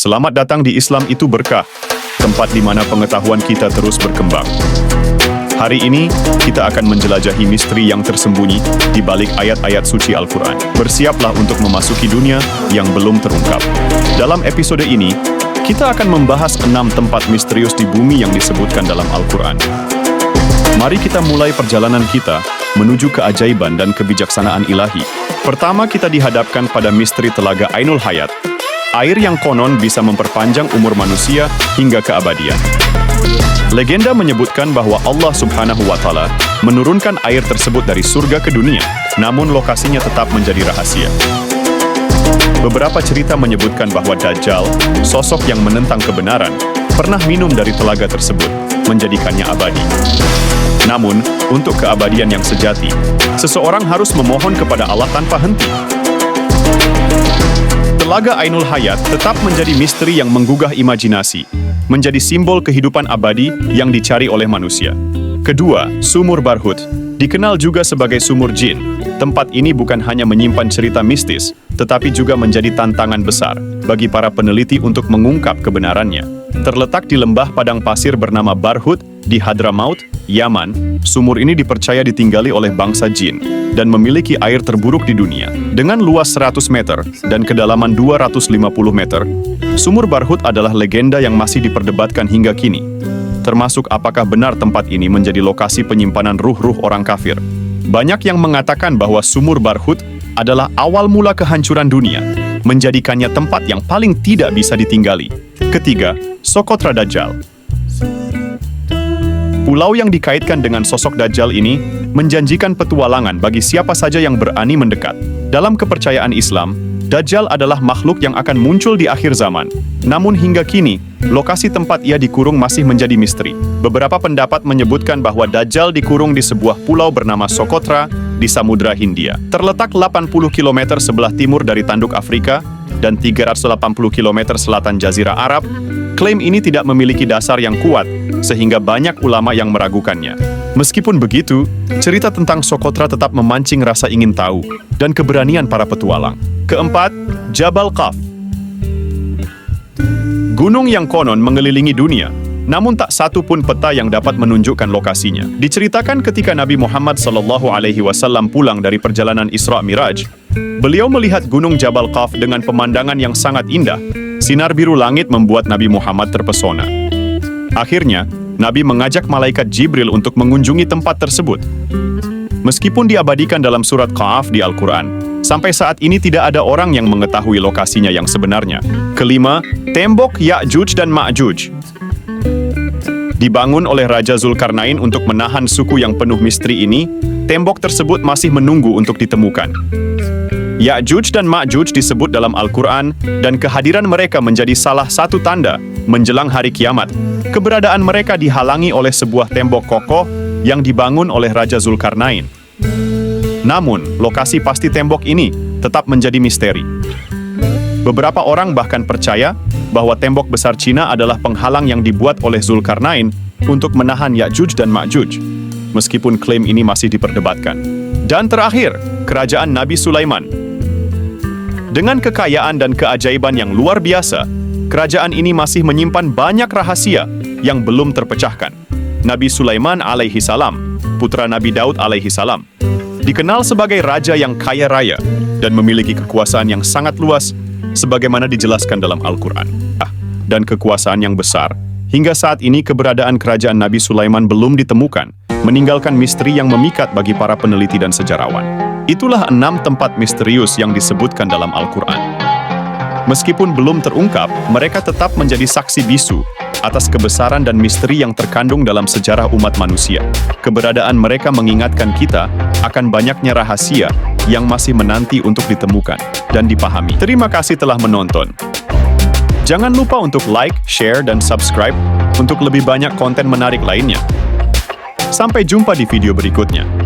Selamat datang di Islam itu Berkah, tempat di mana pengetahuan kita terus berkembang. Hari ini, kita akan menjelajahi misteri yang tersembunyi di balik ayat-ayat suci Al-Quran. Bersiaplah untuk memasuki dunia yang belum terungkap. Dalam episode ini, kita akan membahas 6 tempat misterius di bumi yang disebutkan dalam Al-Quran. Mari kita mulai perjalanan kita menuju keajaiban dan kebijaksanaan ilahi. Pertama, kita dihadapkan pada misteri Telaga Ainul Hayat, air yang konon bisa memperpanjang umur manusia hingga keabadian. Legenda menyebutkan bahwa Allah Subhanahu wa Ta'ala menurunkan air tersebut dari surga ke dunia, namun lokasinya tetap menjadi rahasia. Beberapa cerita menyebutkan bahwa Dajjal, sosok yang menentang kebenaran, pernah minum dari telaga tersebut, menjadikannya abadi. Namun, untuk keabadian yang sejati, seseorang harus memohon kepada Allah tanpa henti. Telaga Ainul Hayat tetap menjadi misteri yang menggugah imajinasi, menjadi simbol kehidupan abadi yang dicari oleh manusia. Kedua, Sumur Barhut, dikenal juga sebagai sumur jin. Tempat ini bukan hanya menyimpan cerita mistis, tetapi juga menjadi tantangan besar bagi para peneliti untuk mengungkap kebenarannya. Terletak di lembah padang pasir bernama Barhut di Hadramaut, Yaman, sumur ini dipercaya ditinggali oleh bangsa jin dan memiliki air terburuk di dunia. Dengan luas 100 meter dan kedalaman 250 meter, Sumur Barhut adalah legenda yang masih diperdebatkan hingga kini, termasuk apakah benar tempat ini menjadi lokasi penyimpanan ruh-ruh orang kafir. Banyak yang mengatakan bahwa Sumur Barhut adalah awal mula kehancuran dunia, menjadikannya tempat yang paling tidak bisa ditinggali. Ketiga, Socotra Dajjal. Pulau yang dikaitkan dengan sosok Dajjal ini menjanjikan petualangan bagi siapa saja yang berani mendekat. Dalam kepercayaan Islam, Dajjal adalah makhluk yang akan muncul di akhir zaman. Namun hingga kini, lokasi tempat ia dikurung masih menjadi misteri. Beberapa pendapat menyebutkan bahwa Dajjal dikurung di sebuah pulau bernama Socotra di Samudra Hindia. Terletak 80 km sebelah timur dari tanduk Afrika dan 380 km selatan Jazirah Arab. Klaim ini tidak memiliki dasar yang kuat, sehingga banyak ulama yang meragukannya. Meskipun begitu, cerita tentang Socotra tetap memancing rasa ingin tahu dan keberanian para petualang. Keempat, Jabal Qaf. Gunung yang konon mengelilingi dunia, namun tak satu pun peta yang dapat menunjukkan lokasinya. Diceritakan ketika Nabi Muhammad SAW pulang dari perjalanan Isra Miraj, beliau melihat gunung Jabal Qaf dengan pemandangan yang sangat indah. Sinar biru langit membuat Nabi Muhammad terpesona. Akhirnya, Nabi mengajak malaikat Jibril untuk mengunjungi tempat tersebut. Meskipun diabadikan dalam surat Qaf di Al-Quran, sampai saat ini tidak ada orang yang mengetahui lokasinya yang sebenarnya. Kelima, tembok Ya'juj dan Ma'juj. Dibangun oleh Raja Zulkarnain untuk menahan suku yang penuh misteri ini, tembok tersebut masih menunggu untuk ditemukan. Ya'juj dan Ma'juj disebut dalam Al-Quran, dan kehadiran mereka menjadi salah satu tanda menjelang hari kiamat. Keberadaan mereka dihalangi oleh sebuah tembok kokoh yang dibangun oleh Raja Zulkarnain. Namun, lokasi pasti tembok ini tetap menjadi misteri. Beberapa orang bahkan percaya bahwa tembok besar Cina adalah penghalang yang dibuat oleh Zulkarnain untuk menahan Ya'juj dan Ma'juj, meskipun klaim ini masih diperdebatkan. Dan terakhir, kerajaan Nabi Sulaiman. Dengan kekayaan dan keajaiban yang luar biasa, kerajaan ini masih menyimpan banyak rahasia yang belum terpecahkan. Nabi Sulaiman alaihi salam, putra Nabi Daud alaihi salam, dikenal sebagai raja yang kaya raya dan memiliki kekuasaan yang sangat luas, sebagaimana dijelaskan dalam Al-Quran. Dan kekuasaan yang besar, hingga saat ini keberadaan kerajaan Nabi Sulaiman belum ditemukan, meninggalkan misteri yang memikat bagi para peneliti dan sejarawan. Itulah 6 tempat misterius yang disebutkan dalam Al-Quran. Meskipun belum terungkap, mereka tetap menjadi saksi bisu atas kebesaran dan misteri yang terkandung dalam sejarah umat manusia. Keberadaan mereka mengingatkan kita akan banyaknya rahasia yang masih menanti untuk ditemukan dan dipahami. Terima kasih telah menonton. Jangan lupa untuk like, share, dan subscribe untuk lebih banyak konten menarik lainnya. Sampai jumpa di video berikutnya.